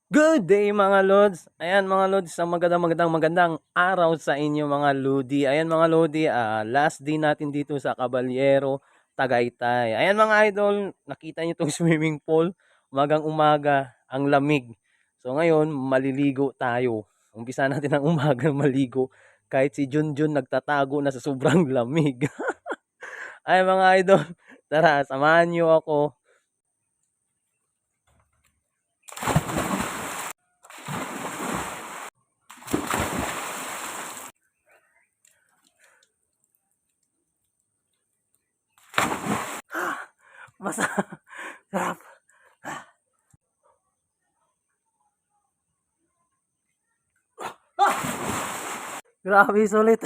Good day mga lods. Ayan mga lods, ang magandang araw sa inyo mga lodi. Ayan mga lodi, last day natin dito sa Caballero, Tagaytay. Ayan mga idol, nakita niyo tong swimming pool. Umagang umaga, ang lamig. So ngayon, maliligo tayo. Umpisa natin ang umaga maligo. Kahit si Junjun nagtatago na sa sobrang lamig. Ay mga idol, tara, samahan niyo ako. Basta, sarap. Grabe, sulit.